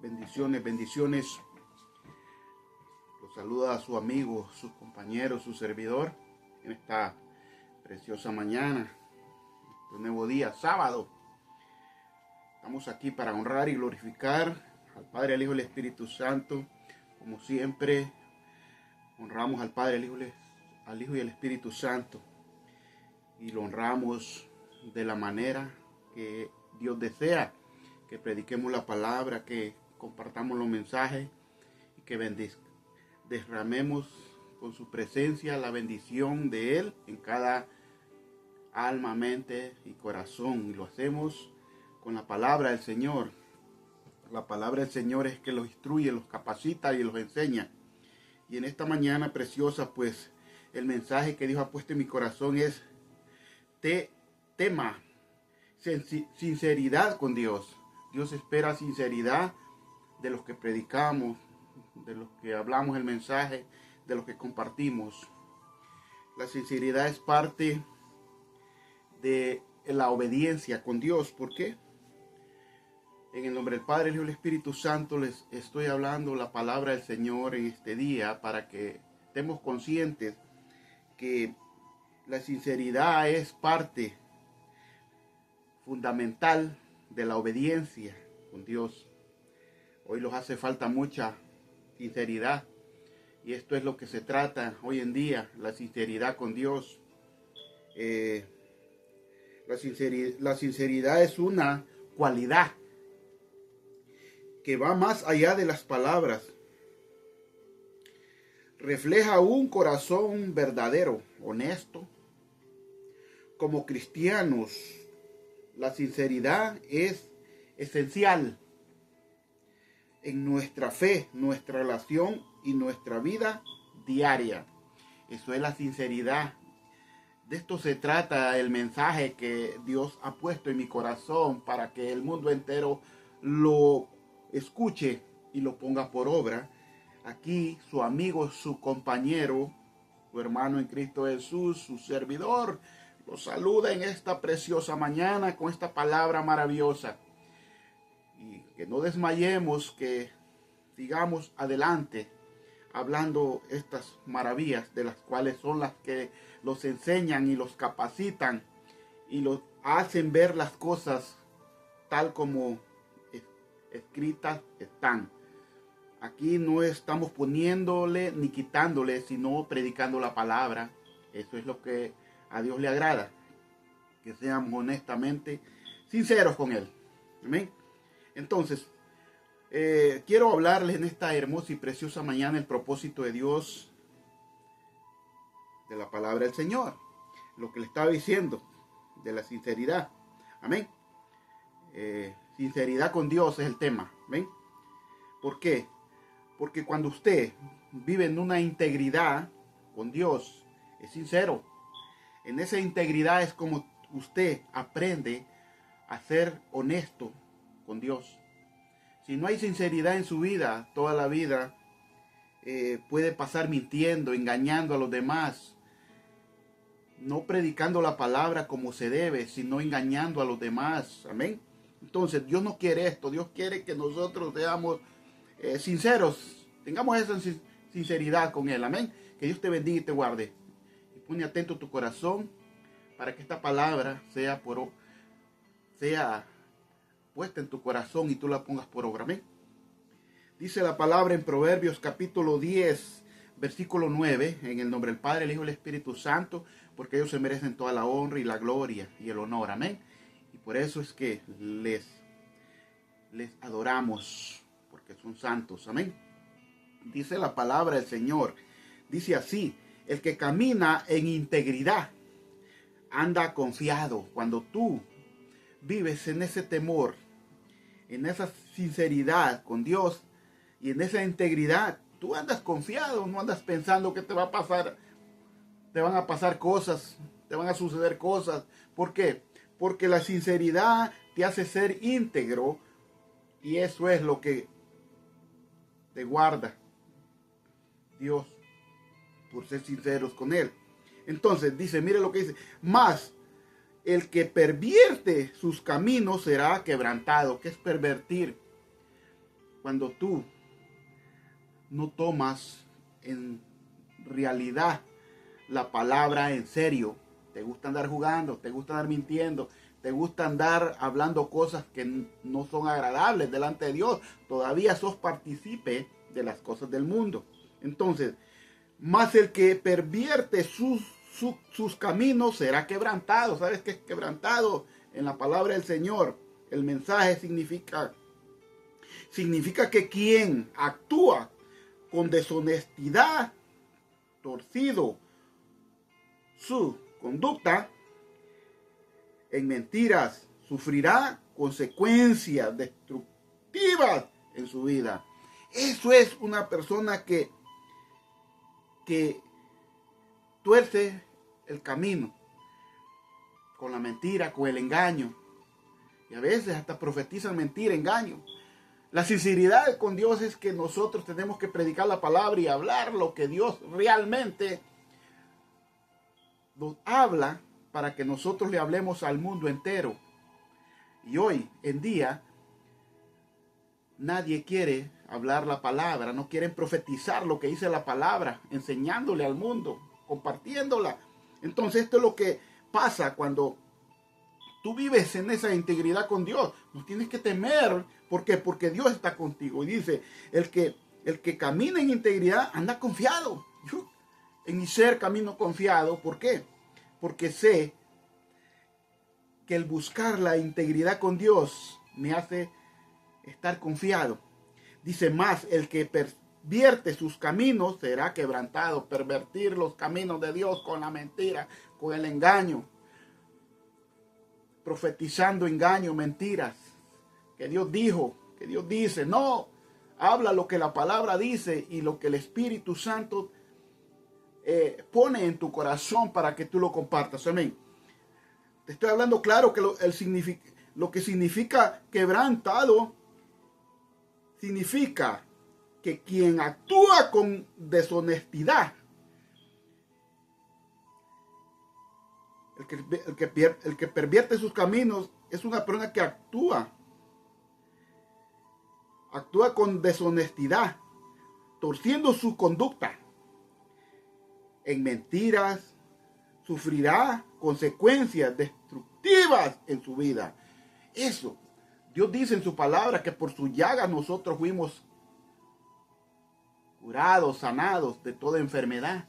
Bendiciones, bendiciones. Los saluda a su amigo, su compañero, su servidor en esta preciosa mañana, un nuevo día, sábado. Estamos aquí para honrar y glorificar al Padre, al Hijo y al Espíritu Santo. Como siempre, honramos al Padre, al Hijo y al Espíritu Santo. Y lo honramos de la manera que Dios desea, que prediquemos la palabra, que compartamos los mensajes y que derramemos con su presencia la bendición de Él en cada alma, mente y corazón. Y lo hacemos con la palabra del Señor. La palabra del Señor es que los instruye, los capacita y los enseña. Y en esta mañana preciosa, pues, el mensaje que Dios ha puesto en mi corazón es tema sinceridad con Dios. Dios espera sinceridad de los que predicamos, de los que hablamos el mensaje, de los que compartimos. La sinceridad es parte de la obediencia con Dios. ¿Por qué? En el nombre del Padre, el Hijo y el Espíritu Santo les estoy hablando la palabra del Señor en este día para que estemos conscientes que la sinceridad es parte fundamental de la obediencia con Dios. Hoy nos hace falta mucha sinceridad y esto es lo que se trata hoy en día, la sinceridad con Dios. La sinceridad es una cualidad que va más allá de las palabras. Refleja un corazón verdadero, honesto. Como cristianos, la sinceridad es esencial en nuestra fe, nuestra relación y nuestra vida diaria. Eso es la sinceridad. De esto se trata el mensaje que Dios ha puesto en mi corazón para que el mundo entero lo escuche y lo ponga por obra. Aquí su amigo, su compañero, su hermano en Cristo Jesús, su servidor, lo saluda en esta preciosa mañana con esta palabra maravillosa. Y que no desmayemos, que sigamos adelante hablando estas maravillas, de las cuales son las que los enseñan y los capacitan y los hacen ver las cosas tal como escritas están. Aquí no estamos poniéndole ni quitándole, sino predicando la palabra. Eso es lo que a Dios le agrada, que seamos honestamente sinceros con Él. Amén. Entonces, quiero hablarles en esta hermosa y preciosa mañana el propósito de Dios, de la palabra del Señor, lo que le estaba diciendo, de la sinceridad. Amén. Sinceridad con Dios es el tema. Amén. ¿Por qué? Porque cuando usted vive en una integridad con Dios, es sincero. En esa integridad es como usted aprende a ser honesto con Dios. Si no hay sinceridad en su vida, toda la vida puede pasar mintiendo, engañando a los demás, no predicando la palabra como se debe, sino engañando a los demás. Amén. Entonces Dios no quiere esto. Dios quiere que nosotros seamos sinceros, tengamos esa sinceridad con Él. Amén. Que Dios te bendiga y te guarde. Y pone atento tu corazón para que esta palabra sea puesta en tu corazón y tú la pongas por obra. Amén. Dice la palabra en Proverbios capítulo 10, versículo 9, en el nombre del Padre, el Hijo y el Espíritu Santo, porque ellos se merecen toda la honra y la gloria y el honor. Amén. Y por eso es que les adoramos, porque son santos. Amén. Dice la palabra del Señor. Dice así: el que camina en integridad anda confiado. Cuando tú vives en ese temor, en esa sinceridad con Dios y en esa integridad, tú andas confiado, no andas pensando que te va a pasar, te van a pasar cosas, te van a suceder cosas. ¿Por qué? Porque la sinceridad te hace ser íntegro y eso es lo que te guarda Dios, por ser sinceros con Él. Entonces dice, mire lo que dice: más el que pervierte sus caminos será quebrantado. ¿Qué es pervertir? cuando tú no tomas en realidad la palabra en serio. Te gusta andar jugando, te gusta andar mintiendo, te gusta andar hablando cosas que no son agradables delante de Dios. Todavía sos partícipe de las cosas del mundo. Entonces, más el que pervierte sus caminos será quebrantado. ¿Sabes qué es quebrantado? En la palabra del Señor, el mensaje significa que quien actúa con deshonestidad, torcido su conducta, en mentiras, sufrirá consecuencias destructivas en su vida. Eso es una persona que tuerce el camino con la mentira, con el engaño. Y a veces hasta profetizan mentira, engaño. La sinceridad con Dios es que nosotros tenemos que predicar la palabra y hablar lo que Dios realmente nos habla, para que nosotros le hablemos al mundo entero. Y hoy en día nadie quiere hablar la palabra, no quieren profetizar lo que dice la palabra, enseñándole al mundo, compartiéndola. Entonces esto es lo que pasa cuando tú vives en esa integridad con Dios. No tienes que temer. ¿Por qué? Porque Dios está contigo. Y dice, el que camina en integridad anda confiado. Yo en mi ser camino confiado. ¿Por qué? Porque sé que el buscar la integridad con Dios me hace estar confiado. Dice más, el que pervierte sus caminos será quebrantado. Pervertir los caminos de Dios con la mentira, con el engaño, profetizando engaño, mentiras, que Dios dijo, que Dios dice. No, habla lo que la palabra dice y lo que el Espíritu Santo pone en tu corazón para que tú lo compartas. Amén. Te estoy hablando claro que lo que significa quebrantado significa que quien actúa con deshonestidad, el que pervierte sus caminos, es una persona que actúa con deshonestidad, torciendo su conducta en mentiras, sufrirá consecuencias destructivas en su vida. Eso, Dios dice en su palabra que por su llaga nosotros fuimos curados, sanados de toda enfermedad.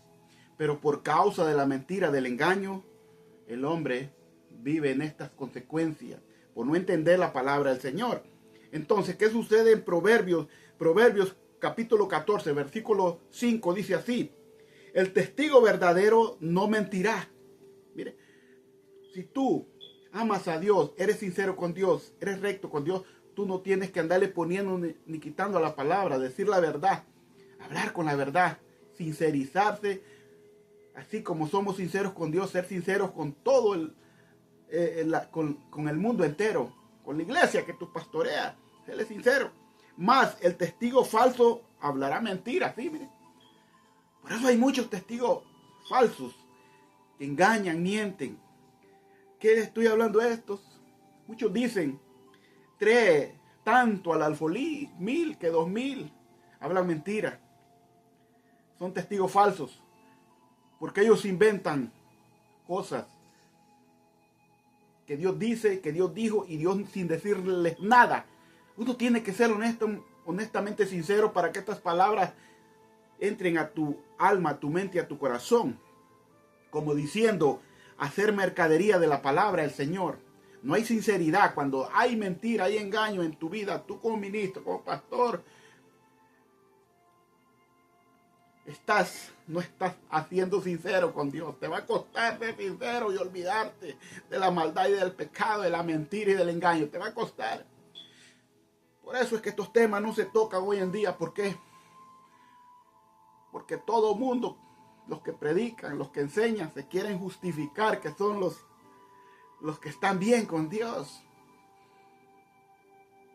Pero por causa de la mentira, del engaño, el hombre vive en estas consecuencias por no entender la palabra del Señor. Entonces, ¿qué sucede en Proverbios? Proverbios capítulo 14, versículo 5 dice así: el testigo verdadero no mentirá. Mire, si tú amas a Dios, eres sincero con Dios, eres recto con Dios, tú no tienes que andarle poniendo ni quitando a la palabra, decir la verdad, hablar con la verdad, sincerizarse, así como somos sinceros con Dios, ser sinceros con todo con el mundo entero, con la iglesia que tú pastoreas, séle sincero. Más el testigo falso hablará mentiras, ¿sí? Mire. Por eso hay muchos testigos falsos que engañan, mienten. ¿Qué estoy hablando de estos? Muchos dicen, trae tanto al alfolí, 1000 que 2000. Hablan mentiras. Son testigos falsos. Porque ellos inventan cosas que Dios dice, que Dios dijo, y Dios sin decirles nada. Uno tiene que ser honestamente sincero para que estas palabras entren a tu alma, a tu mente y a tu corazón. Como diciendo, hacer mercadería de la palabra del Señor. No hay sinceridad cuando hay mentira, hay engaño en tu vida. Tú como ministro, como pastor, no estás haciendo sincero con Dios. Te va a costar ser sincero y olvidarte de la maldad y del pecado, de la mentira y del engaño. Te va a costar. Por eso es que estos temas no se tocan hoy en día. ¿Por qué? Porque todo mundo, los que predican, los que enseñan, se quieren justificar que son los que están bien con Dios.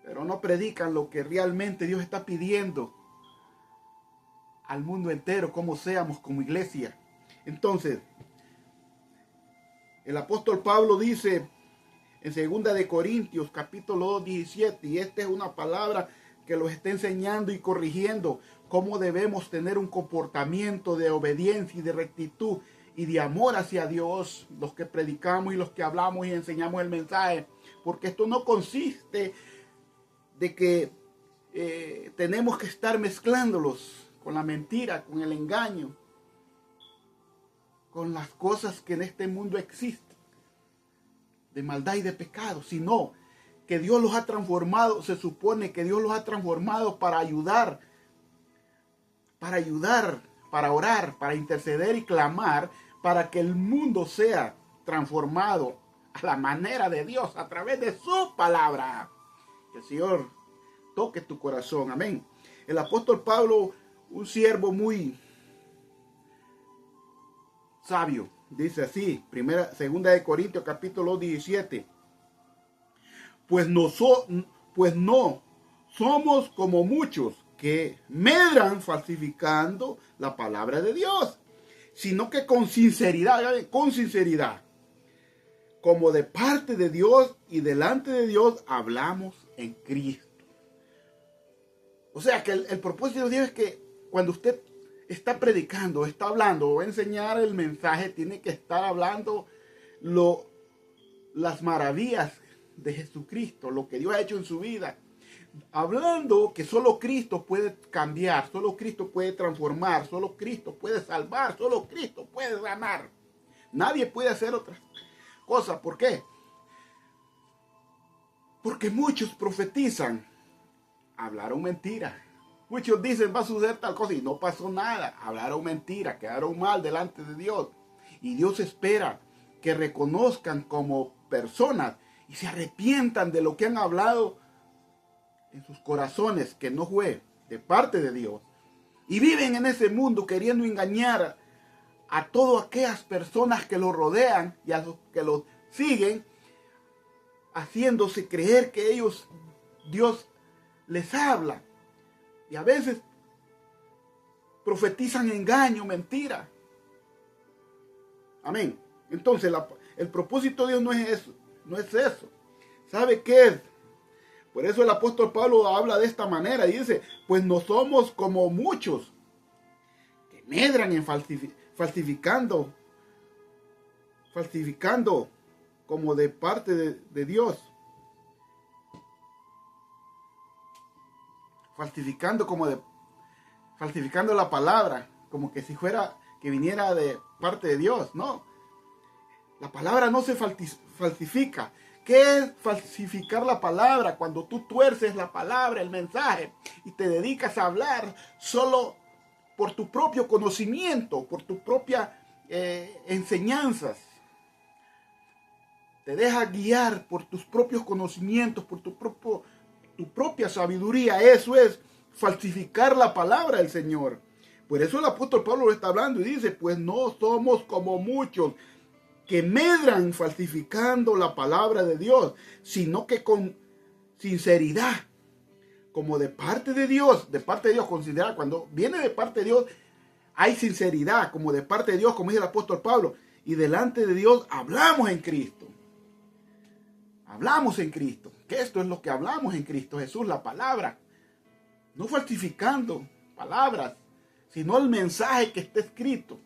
Pero no predican lo que realmente Dios está pidiendo al mundo entero, como seamos como iglesia. Entonces, el apóstol Pablo dice en 2 de Corintios, capítulo 2, 17, y esta es una palabra que los esté enseñando y corrigiendo cómo debemos tener un comportamiento de obediencia y de rectitud y de amor hacia Dios, los que predicamos y los que hablamos y enseñamos el mensaje, porque esto no consiste de que tenemos que estar mezclándolos con la mentira, con el engaño, con las cosas que en este mundo existen, de maldad y de pecado, sino que Dios los ha transformado. Se supone que Dios los ha transformado para ayudar, para orar, para interceder y clamar, para que el mundo sea transformado a la manera de Dios a través de su palabra. Que el Señor toque tu corazón. Amén. El apóstol Pablo, un siervo muy sabio, dice así, segunda de Corintios capítulo 17. Pues no somos como muchos que medran falsificando la palabra de Dios, sino que con sinceridad, como de parte de Dios y delante de Dios, hablamos en Cristo. O sea que el propósito de Dios es que cuando usted está predicando, está hablando o va a enseñar el mensaje, tiene que estar hablando las maravillas de Jesucristo, lo que Dios ha hecho en su vida. Hablando que solo Cristo puede cambiar, solo Cristo puede transformar, solo Cristo puede salvar, solo Cristo puede ganar. Nadie puede hacer otra cosa. ¿Por qué? Porque muchos profetizan, hablaron mentira. Muchos dicen va a suceder tal cosa y no pasó nada. Hablaron mentira, quedaron mal delante de Dios. Y Dios espera que reconozcan como personas y se arrepientan de lo que han hablado en sus corazones, que no fue de parte de Dios. Y viven en ese mundo queriendo engañar a todas aquellas personas que lo rodean y a los que lo siguen, haciéndose creer que Dios les habla. Y a veces profetizan engaño, mentira. Amén. Entonces el propósito de Dios no es eso. No es eso. ¿Sabe qué es? Por eso el apóstol Pablo habla de esta manera y dice, pues no somos como muchos que medran en falsificando como de parte de Dios. Falsificando la palabra, como que si fuera que viniera de parte de Dios. No, la palabra no se falsifica. ¿Qué es falsificar la palabra? Cuando tú tuerces la palabra, el mensaje, y te dedicas a hablar solo por tu propio conocimiento, por tu propia enseñanzas. Te dejas guiar por tus propios conocimientos, por tu propia sabiduría. Eso es falsificar la palabra del Señor. Por eso el apóstol Pablo lo está hablando y dice, pues no somos como muchos que medran falsificando la palabra de Dios, sino que con sinceridad, como de parte de Dios, considera cuando viene de parte de Dios, hay sinceridad, como de parte de Dios, como dice el apóstol Pablo, y delante de Dios hablamos en Cristo. Hablamos en Cristo, que esto es lo que hablamos en Cristo Jesús, la palabra, no falsificando palabras, sino el mensaje que está escrito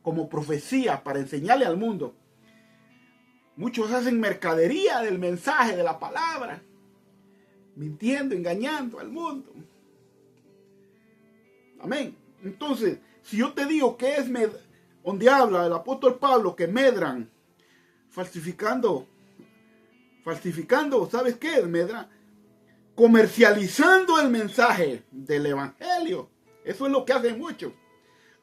como profecía para enseñarle al mundo. Muchos hacen mercadería del mensaje, de la palabra, mintiendo, engañando al mundo. Amén. Entonces, si yo te digo que es donde habla el apóstol Pablo que medran, falsificando, ¿sabes qué? Medran, comercializando el mensaje del evangelio. Eso es lo que hacen muchos.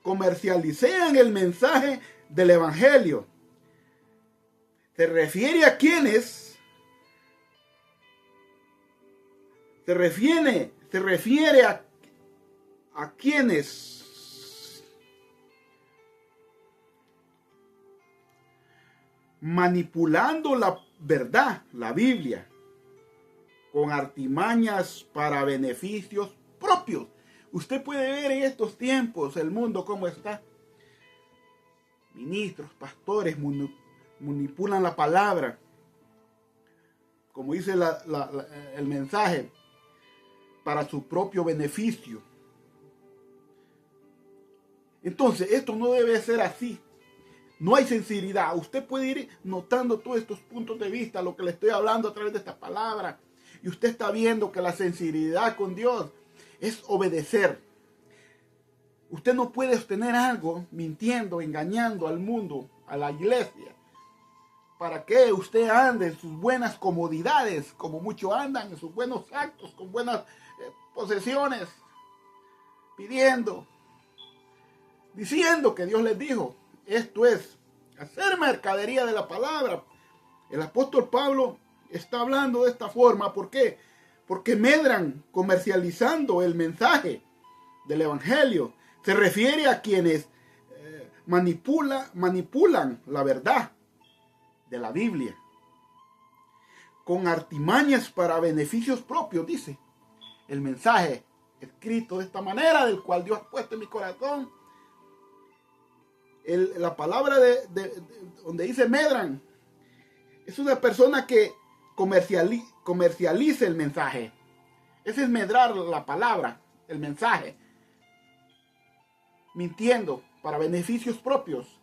Comercializan el mensaje del evangelio. Se refiere a quienes, se refiere a quienes manipulando la verdad, la Biblia, con artimañas para beneficios propios. Usted puede ver en estos tiempos el mundo cómo está. Ministros, pastores manipulan la palabra, como dice el mensaje, para su propio beneficio. Entonces, esto no debe ser así. No hay sinceridad. Usted puede ir notando todos estos puntos de vista, lo que le estoy hablando a través de esta palabra. Y usted está viendo que la sinceridad con Dios es obedecer. Usted no puede obtener algo mintiendo, engañando al mundo, a la iglesia. ¿Para qué usted ande en sus buenas comodidades, como muchos andan, en sus buenos actos, con buenas posesiones, pidiendo, diciendo que Dios les dijo? Esto es hacer mercadería de la palabra. El apóstol Pablo está hablando de esta forma. ¿Por qué? Porque medran comercializando el mensaje del evangelio. Se refiere a quienes manipulan la verdad de la Biblia con artimañas para beneficios propios, dice. El mensaje escrito de esta manera, del cual Dios ha puesto en mi corazón. La palabra donde dice medran es una persona que comercializa el mensaje. Ese es medrar la palabra, el mensaje, mintiendo para beneficios propios.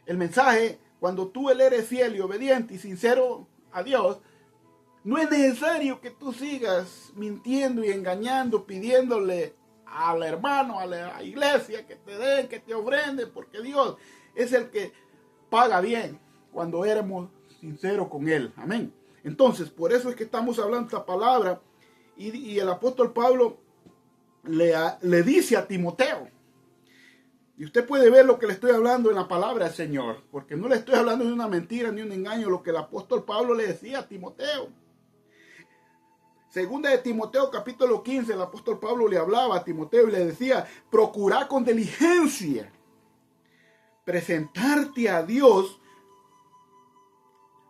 El mensaje, cuando tú eres fiel y obediente y sincero a Dios, no es necesario que tú sigas mintiendo y engañando, pidiéndole al hermano, a la iglesia, que te den, que te ofrenden, porque Dios es el que paga bien cuando éramos sinceros con Él. Amén. Entonces, por eso es que estamos hablando esta palabra, y el apóstol Pablo le dice a Timoteo, y usted puede ver lo que le estoy hablando en la palabra del Señor, porque no le estoy hablando de una mentira ni un engaño, lo que el apóstol Pablo le decía a Timoteo. Segunda de Timoteo capítulo 15, el apóstol Pablo le hablaba a Timoteo y le decía: procura con diligencia presentarte a Dios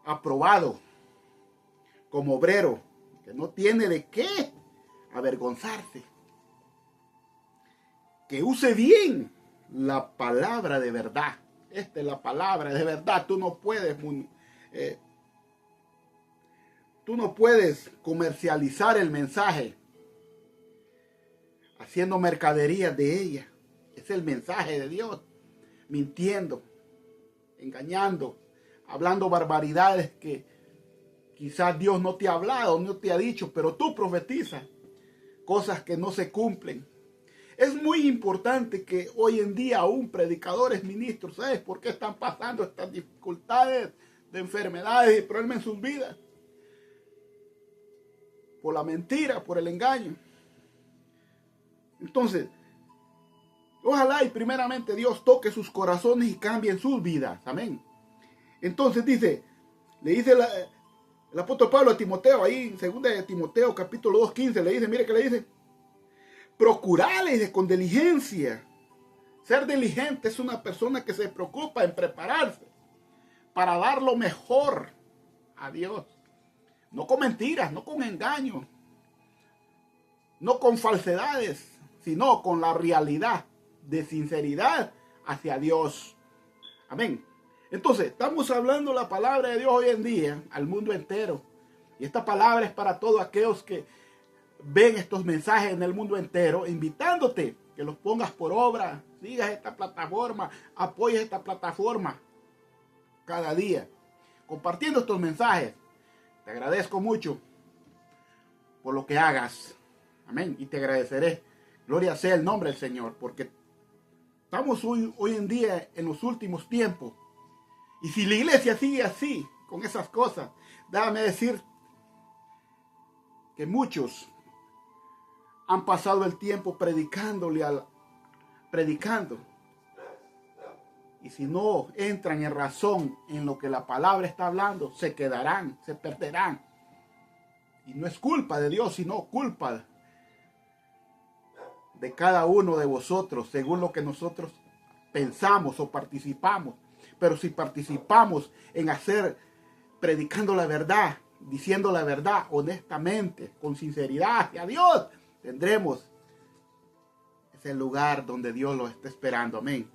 aprobado, como obrero, que no tiene de qué avergonzarse, que use bien la palabra de verdad. Esta es la palabra de verdad. Tú no puedes comercializar el mensaje haciendo mercadería de ella. Es el mensaje de Dios, mintiendo, engañando, hablando barbaridades que quizás Dios no te ha hablado, no te ha dicho, pero tú profetizas cosas que no se cumplen. Es muy importante que hoy en día aún predicadores, ministros, ¿sabes por qué están pasando estas dificultades de enfermedades y problemas en sus vidas? Por la mentira, por el engaño. Entonces, ojalá y primeramente Dios toque sus corazones y cambie sus vidas. Amén. Entonces le dice el apóstol Pablo a Timoteo, ahí en 2 de Timoteo capítulo 2, 15, le dice, mire que le dice: procurarles con diligencia. Ser diligente es una persona que se preocupa en prepararse para dar lo mejor a Dios. No con mentiras, no con engaños, no con falsedades, sino con la realidad de sinceridad hacia Dios. Amén. Entonces, estamos hablando la palabra de Dios hoy en día al mundo entero. Y esta palabra es para todos aquellos que ven estos mensajes en el mundo entero, invitándote que los pongas por obra, sigas esta plataforma, apoyes esta plataforma cada día, compartiendo estos mensajes. Te agradezco mucho por lo que hagas. Amén. Y te agradeceré. Gloria sea el nombre del Señor, porque estamos hoy en día en los últimos tiempos. Y si la iglesia sigue así, con esas cosas, déjame decir que muchos han pasado el tiempo predicando. Y si no entran en razón en lo que la palabra está hablando, se quedarán, se perderán. Y no es culpa de Dios, sino culpa de cada uno de vosotros, según lo que nosotros pensamos o participamos. Pero si participamos en predicando la verdad, diciendo la verdad honestamente, con sinceridad hacia Dios, tendremos ese lugar donde Dios lo está esperando. Amén.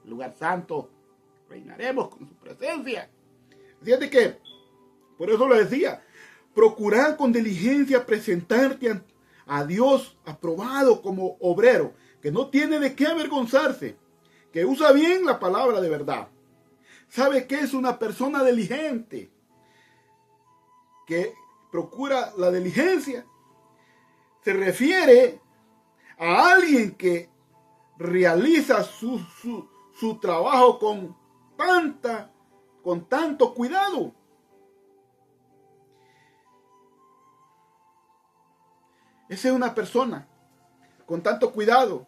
Lugar santo, reinaremos con su presencia. Fíjate que, por eso lo decía, procurar con diligencia presentarte a Dios aprobado como obrero, que no tiene de qué avergonzarse, que usa bien la palabra de verdad. Sabe que es una persona diligente, que procura la diligencia. Se refiere a alguien que realiza su trabajo con tanto cuidado. Esa es una persona con tanto cuidado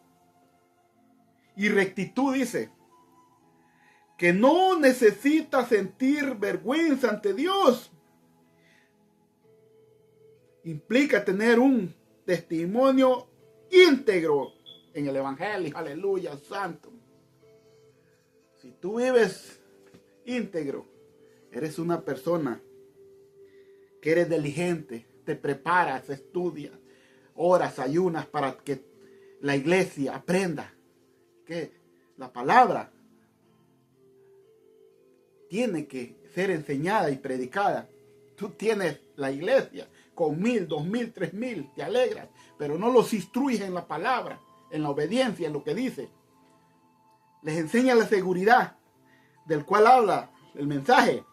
y rectitud, dice, que no necesita sentir vergüenza ante Dios. Implica tener un testimonio íntegro en el Evangelio. Aleluya, santo. Si tú vives íntegro, eres una persona que eres diligente, te preparas, estudias, oras, ayunas para que la iglesia aprenda que la palabra tiene que ser enseñada y predicada. Tú tienes la iglesia con 1,000, 2,000, 3,000, te alegras, pero no los instruyes en la palabra, en la obediencia, en lo que dice. Les enseña la seguridad del cual habla el mensaje.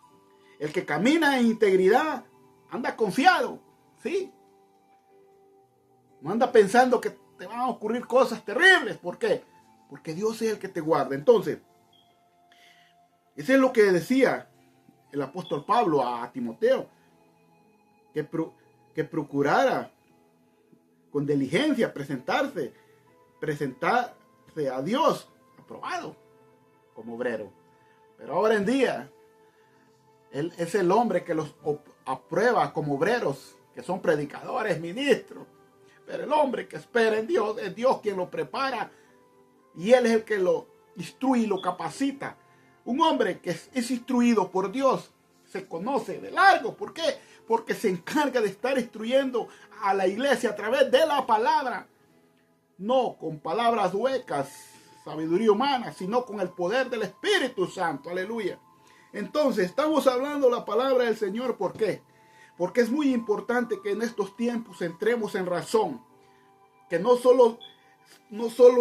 El que camina en integridad anda confiado, ¿sí? No anda pensando que te van a ocurrir cosas terribles. ¿Por qué? Porque Dios es el que te guarda. Entonces, eso es lo que decía el apóstol Pablo a Timoteo, que procurara con diligencia presentarse a Dios aprobado como obrero. Pero ahora en día, él es el hombre que los aprueba como obreros, que son predicadores, ministros. Pero el hombre que espera en Dios, es Dios quien lo prepara y Él es el que lo instruye y lo capacita. Un hombre que es instruido por Dios se conoce de largo. ¿Por qué? Porque se encarga de estar instruyendo a la iglesia a través de la palabra. No con palabras huecas, sabiduría humana, sino con el poder del Espíritu Santo. Aleluya. Entonces, estamos hablando la palabra del Señor. ¿Por qué? Porque es muy importante que en estos tiempos entremos en razón. Que no solo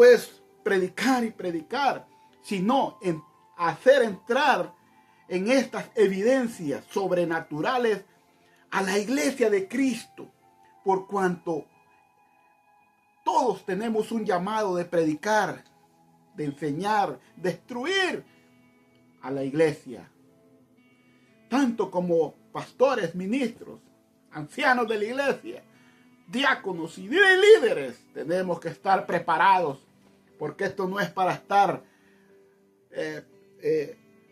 es predicar y predicar, sino en hacer entrar en estas evidencias sobrenaturales a la iglesia de Cristo. Por cuanto todos tenemos un llamado de predicar, de enseñar, de instruir a la iglesia. Tanto como pastores, ministros, ancianos de la iglesia, diáconos y líderes, tenemos que estar preparados, porque esto no es para estar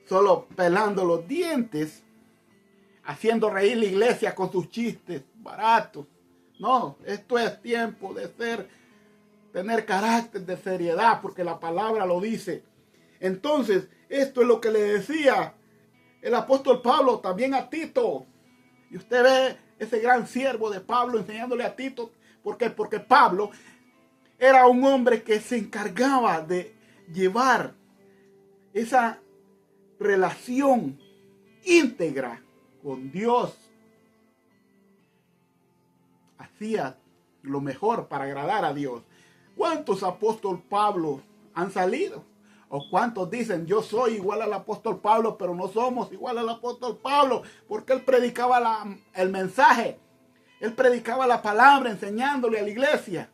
solo pelando los dientes, haciendo reír la iglesia con sus chistes baratos. No, esto es tiempo de tener carácter de seriedad, porque la palabra lo dice. Entonces, esto es lo que le decía el apóstol Pablo también a Tito. Y usted ve ese gran siervo de Pablo enseñándole a Tito. ¿Por qué? Porque Pablo era un hombre que se encargaba de llevar esa relación íntegra con Dios. Hacía lo mejor para agradar a Dios. ¿Cuántos apóstoles Pablo han salido? ¿O cuántos dicen, yo soy igual al apóstol Pablo, pero no somos igual al apóstol Pablo? Porque él predicaba el mensaje. Él predicaba la palabra enseñándole a la iglesia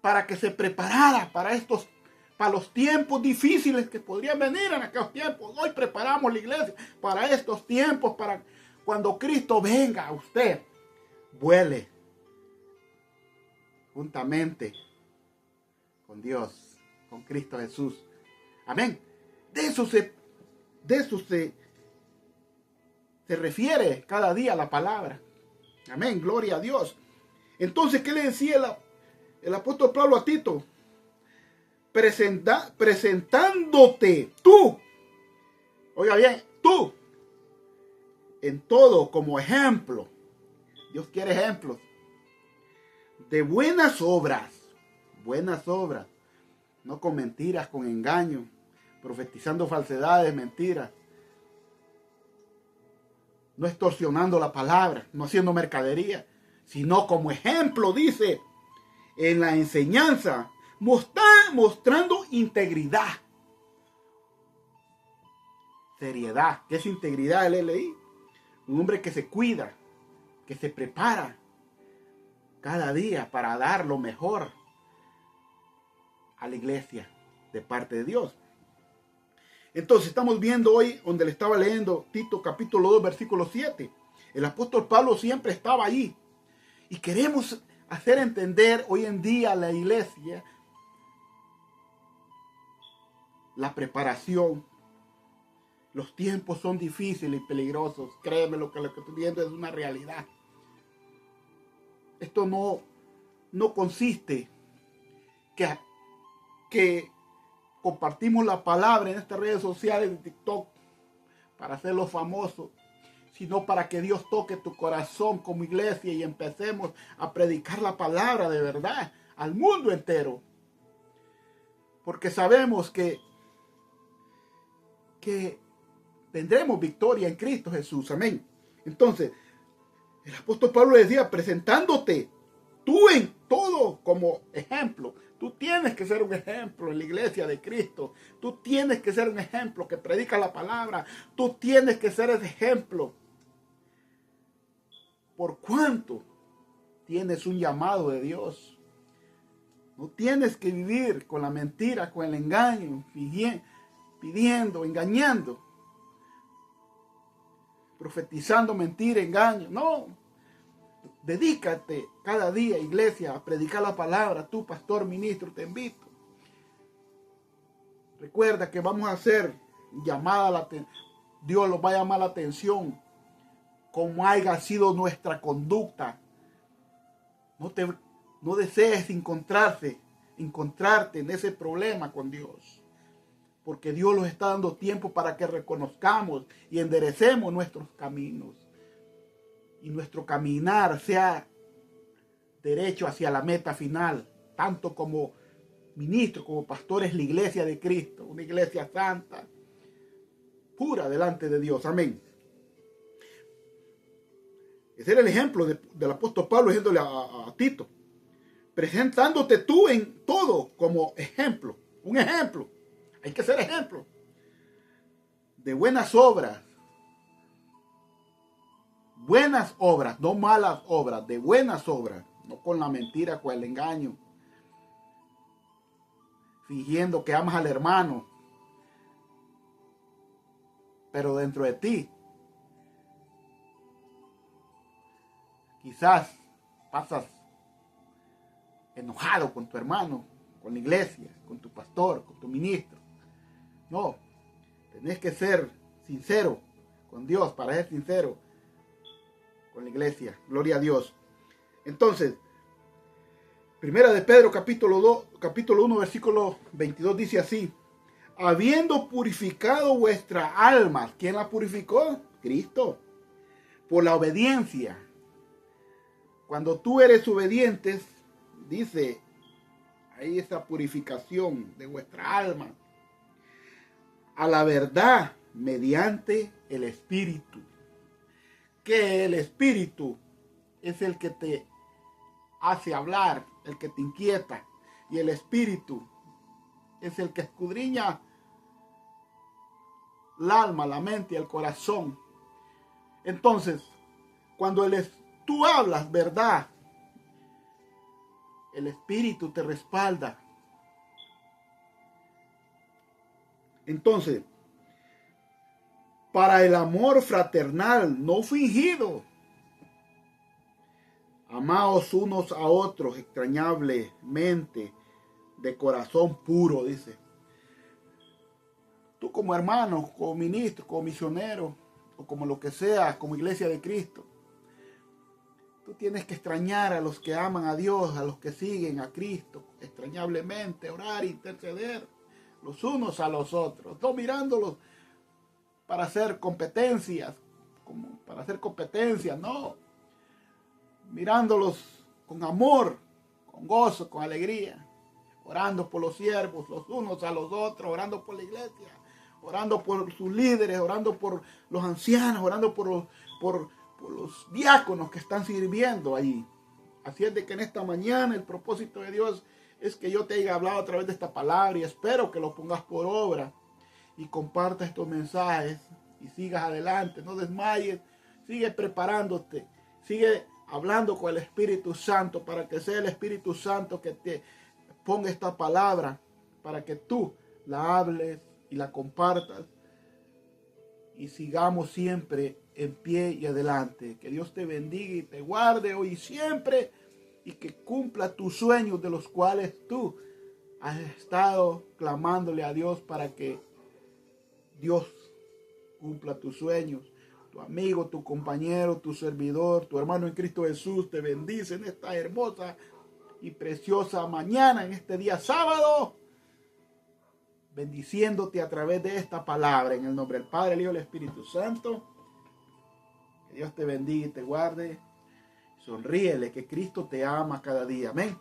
para que se preparara para los tiempos difíciles que podrían venir en aquellos tiempos. Hoy preparamos la iglesia para estos tiempos, para cuando Cristo venga a usted, vuele juntamente con Dios, con Cristo Jesús. Amén. De eso se refiere cada día la palabra. Amén. Gloria a Dios. Entonces, ¿qué le decía el apóstol Pablo a Tito? Presentándote tú. Oiga bien, tú. En todo como ejemplo. Dios quiere ejemplos. De buenas obras. Buenas obras. No con mentiras, con engaño. Profetizando falsedades, mentiras. No extorsionando la palabra, no haciendo mercadería, sino como ejemplo, dice, en la enseñanza, mostrando integridad. Seriedad. ¿Qué es integridad? Leí. Un hombre que se cuida, que se prepara cada día para dar lo mejor a la iglesia de parte de Dios. Entonces estamos viendo hoy, donde le estaba leyendo Tito capítulo 2 versículo 7. El apóstol Pablo siempre estaba ahí. Y queremos hacer entender hoy en día a la iglesia la preparación. Los tiempos son difíciles y peligrosos. Créeme, lo que estoy viendo es una realidad. Esto no consiste que compartimos la palabra en estas redes sociales de TikTok para hacerlo famoso, sino para que Dios toque tu corazón como iglesia y empecemos a predicar la palabra de verdad al mundo entero. Porque sabemos que tendremos victoria en Cristo Jesús. Amén. Entonces, el apóstol Pablo decía, presentándote tú en todo como ejemplo. Tú tienes que ser un ejemplo en la iglesia de Cristo. Tú tienes que ser un ejemplo que predica la palabra. Tú tienes que ser ese ejemplo. Por cuanto tienes un llamado de Dios. No tienes que vivir con la mentira, con el engaño, pidiendo, engañando, profetizando mentira, engaño. No. Dedícate cada día, iglesia, a predicar la palabra. Tú, pastor, ministro, te invito. Recuerda que vamos a hacer llamada a la atención. Dios los va a llamar la atención. Como haya sido nuestra conducta. No desees encontrarte en ese problema con Dios. Porque Dios nos está dando tiempo para que reconozcamos y enderecemos nuestros caminos. Y nuestro caminar sea derecho hacia la meta final, tanto como ministros, como pastores, la iglesia de Cristo, una iglesia santa, pura delante de Dios. Amén. Ese era el ejemplo del apóstol Pablo diciéndole a Tito, presentándote tú en todo como ejemplo, un ejemplo. Hay que ser ejemplo de buenas obras, no malas obras, de buenas obras, no con la mentira, con el engaño, fingiendo que amas al hermano, pero dentro de ti quizás pasas enojado con tu hermano, con la iglesia, con tu pastor, con tu ministro. No, tenés que ser sincero con Dios, para ser sincero con la iglesia. Gloria a Dios. Entonces, Primera de Pedro capítulo 1 versículo 22 dice así: habiendo purificado vuestra alma. ¿Quién la purificó? Cristo. Por la obediencia. Cuando tú eres obediente, dice ahí esa purificación de vuestra alma, a la verdad mediante el Espíritu. Que el Espíritu es el que te hace hablar, el que te inquieta, y el Espíritu es el que escudriña el alma, la mente y el corazón. Entonces, cuando tú hablas verdad, el Espíritu te respalda. Entonces, para el amor fraternal no fingido, amaos unos a otros extrañablemente, de corazón puro, dice. Tú como hermano, como ministro, como misionero, o como lo que sea, como iglesia de Cristo, tú tienes que extrañar a los que aman a Dios, a los que siguen a Cristo, extrañablemente, orar, interceder los unos a los otros, no mirándolos para hacer competencias, no, mirándolos con amor, con gozo, con alegría, orando por los siervos, los unos a los otros, orando por la iglesia, orando por sus líderes, orando por los ancianos, orando por los diáconos que están sirviendo ahí Así es de que en esta mañana el propósito de Dios es que yo te haya hablado a través de esta palabra y espero que lo pongas por obra y compartas estos mensajes y sigas adelante, no desmayes, sigue preparándote, sigue hablando con el Espíritu Santo para que sea el Espíritu Santo que te ponga esta palabra, para que tú la hables y la compartas y sigamos siempre en pie y adelante. Que Dios te bendiga y te guarde hoy y siempre y que cumpla tus sueños de los cuales tú has estado clamándole a Dios para que Dios cumpla tus sueños. Tu amigo, tu compañero, tu servidor, tu hermano en Cristo Jesús te bendice en esta hermosa y preciosa mañana, en este día sábado, bendiciéndote a través de esta palabra, en el nombre del Padre, el Hijo y el Espíritu Santo. Que Dios te bendiga y te guarde. Sonríele, que Cristo te ama cada día. Amén.